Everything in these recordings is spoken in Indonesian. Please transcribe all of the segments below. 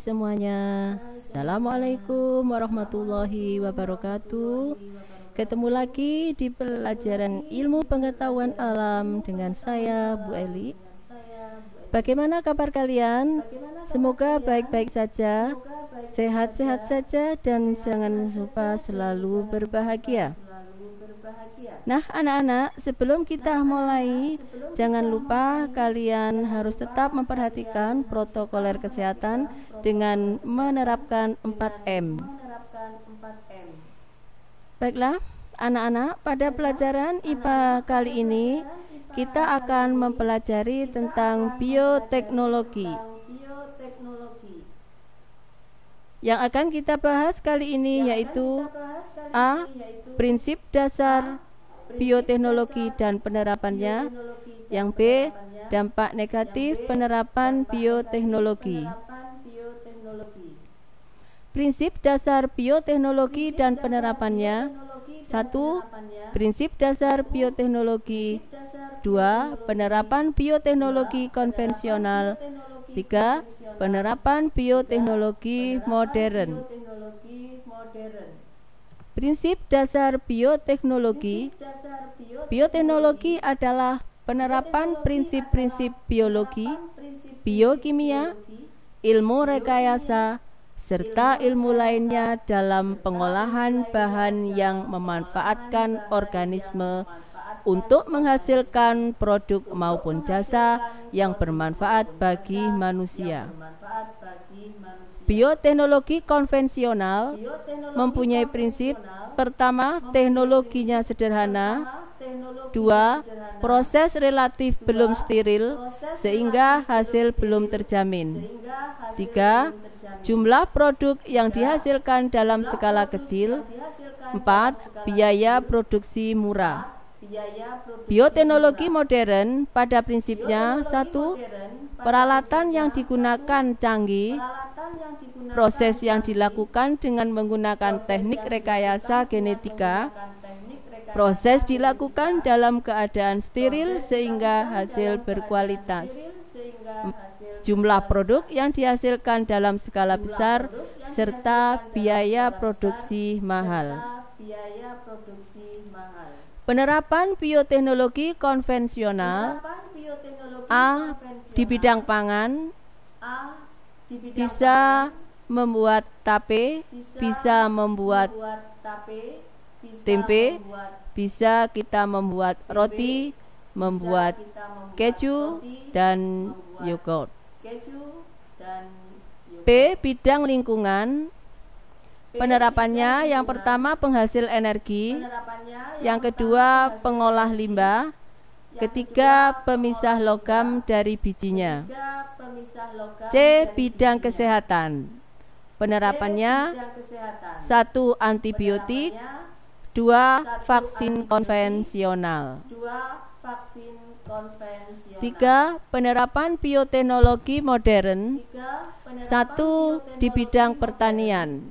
semuanya. Assalamualaikum warahmatullahi wabarakatuh. Ketemu lagi di pelajaran ilmu pengetahuan alam dengan saya, Bu Eli. Bagaimana kabar kalian? Semoga baik-baik saja, sehat-sehat saja, dan jangan lupa selalu berbahagia. Nah, anak-anak, sebelum kita mulai, jangan lupa kalian harus tetap memperhatikan protokoler kesehatan dengan menerapkan 4M. Baiklah, anak-anak, pada pelajaran IPA kali ini kita akan mempelajari tentang bioteknologi. Yang akan kita bahas kali ini yaitu A. Prinsip dasar bioteknologi dan penerapannya. Yang B. Dampak negatif penerapan bioteknologi. Prinsip dasar bioteknologi dan penerapannya. 1. Prinsip dasar bioteknologi. 2. Penerapan bioteknologi konvensional. 3. Penerapan bioteknologi modern. Prinsip dasar bioteknologi. Bioteknologi adalah penerapan prinsip-prinsip biologi, biokimia, ilmu rekayasa, serta ilmu lainnya dalam pengolahan bahan yang memanfaatkan organisme untuk menghasilkan produk maupun jasa yang bermanfaat bagi manusia. Bioteknologi konvensional mempunyai prinsip: pertama, teknologinya sederhana. 2. Proses relatif belum steril sehingga hasil belum terjamin. 3. Jumlah produk yang dihasilkan dalam skala kecil. 4. Biaya produksi murah. Bioteknologi modern pada prinsipnya: 1. Peralatan yang digunakan canggih. Proses yang dilakukan dengan menggunakan teknik rekayasa genetika. Proses dilakukan dalam keadaan steril sehingga hasil berkualitas. Jumlah produk yang dihasilkan dalam skala besar serta biaya produksi mahal. Penerapan bioteknologi konvensional. A. Di bidang pangan, bisa membuat tape, bisa membuat tempe, bisa kita membuat roti, membuat keju dan yogurt. B. Bidang lingkungan. Penerapannya: yang pertama, penghasil energi. Yang kedua, pengolah limbah. Ketiga, pemisah logam dari bijinya. C. Bidang kesehatan. Penerapannya: 1. Antibiotik. 2. Vaksin konvensional. 3. Penerapan bioteknologi modern. 1. Di bidang pertanian,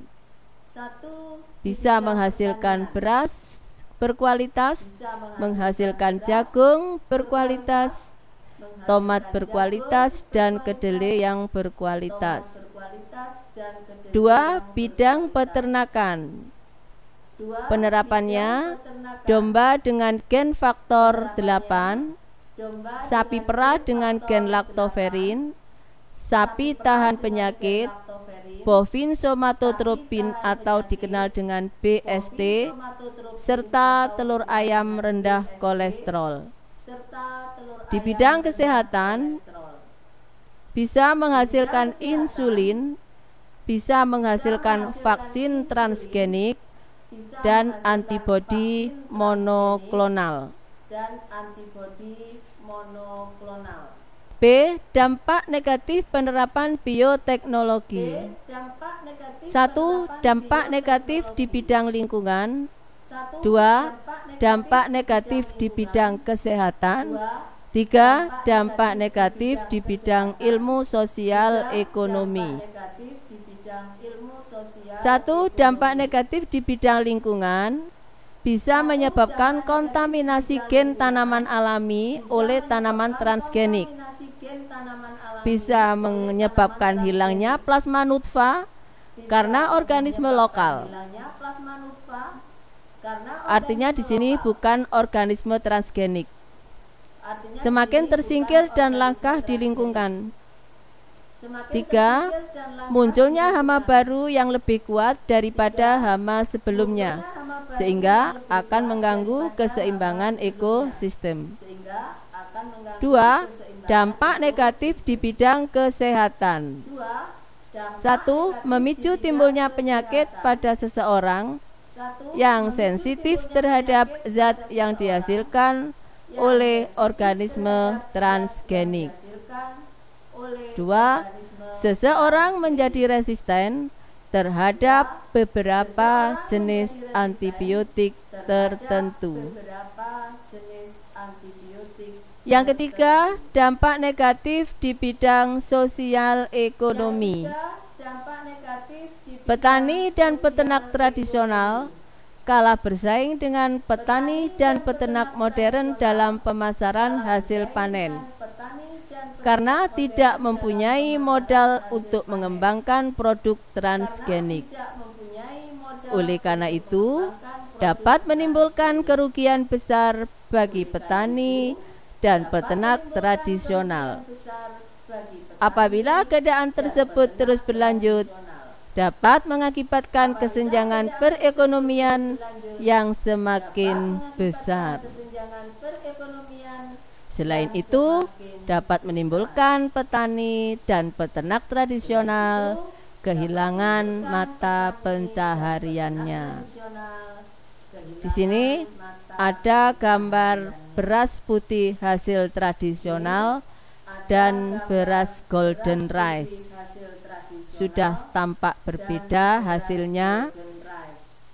bisa menghasilkan beras berkualitas, menghasilkan jagung berkualitas, tomat berkualitas, dan kedelai yang berkualitas. 2. Bidang peternakan. Penerapannya: domba dengan gen faktor 8, sapi perah dengan gen laktoferin, sapi tahan penyakit, bovin somatotropin atau dikenal dengan BST, serta telur ayam rendah kolesterol. Di bidang kesehatan, bisa menghasilkan insulin, bisa menghasilkan vaksin transgenik, dan antibodi monoklonal. B. Dampak negatif penerapan bioteknologi. 1. Dampak negatif di bidang lingkungan. 2. Dampak negatif di bidang kesehatan. 3. Dampak negatif di bidang ilmu sosial ekonomi. 1. Dampak negatif di bidang lingkungan. Bisa menyebabkan kontaminasi gen tanaman alami oleh tanaman transgenik. bisa menyebabkan hilangnya plasma nutfah karena organisme lokal. Artinya di sini bukan organisme transgenik. Semakin tersingkir dan langkah di lingkungan. 3. Munculnya hama baru yang lebih kuat daripada hama sebelumnya, sehingga akan mengganggu keseimbangan ekosistem. 2. Dampak negatif di bidang kesehatan. 1. Memicu timbulnya penyakit pada seseorang yang sensitif terhadap zat yang dihasilkan oleh organisme transgenik. 2. Seseorang menjadi resisten terhadap beberapa jenis antibiotik tertentu. Yang ketiga, dampak negatif di bidang sosial ekonomi. Petani dan peternak tradisional kalah bersaing dengan petani dan peternak modern dalam pemasaran hasil panen karena tidak mempunyai modal untuk mengembangkan produk transgenik. Oleh karena itu, dapat menimbulkan kerugian besar bagi petani dan peternak tradisional. Apabila keadaan tersebut terus berlanjut, dapat mengakibatkan kesenjangan perekonomian yang semakin besar. Selain itu, dapat menimbulkan petani dan peternak tradisional kehilangan mata pencahariannya. Di sini ada gambar beras putih hasil tradisional dan beras golden rice. Sudah tampak berbeda hasilnya.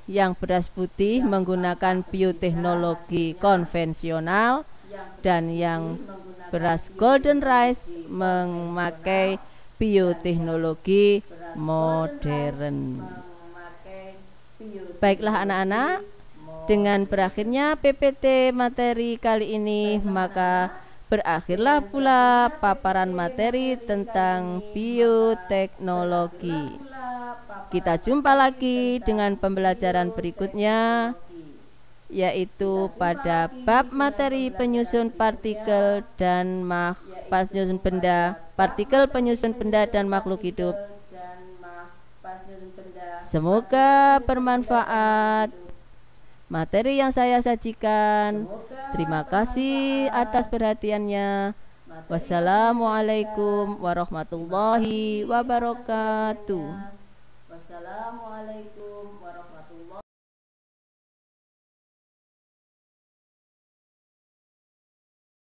Yang beras putih menggunakan bioteknologi konvensional dan yang beras golden rice memakai bioteknologi modern. Baiklah anak-anak, dengan berakhirnya PPT materi kali ini, maka berakhirlah pula paparan materi tentang bioteknologi. Kita jumpa lagi dengan pembelajaran berikutnya, yaitu pada bab materi penyusun partikel dan penyusun benda, partikel penyusun benda dan makhluk hidup. Semoga bermanfaat materi yang saya sajikan. Terima kasih atas perhatiannya. Wassalamualaikum warahmatullahi wabarakatuh. Wassalamualaikum.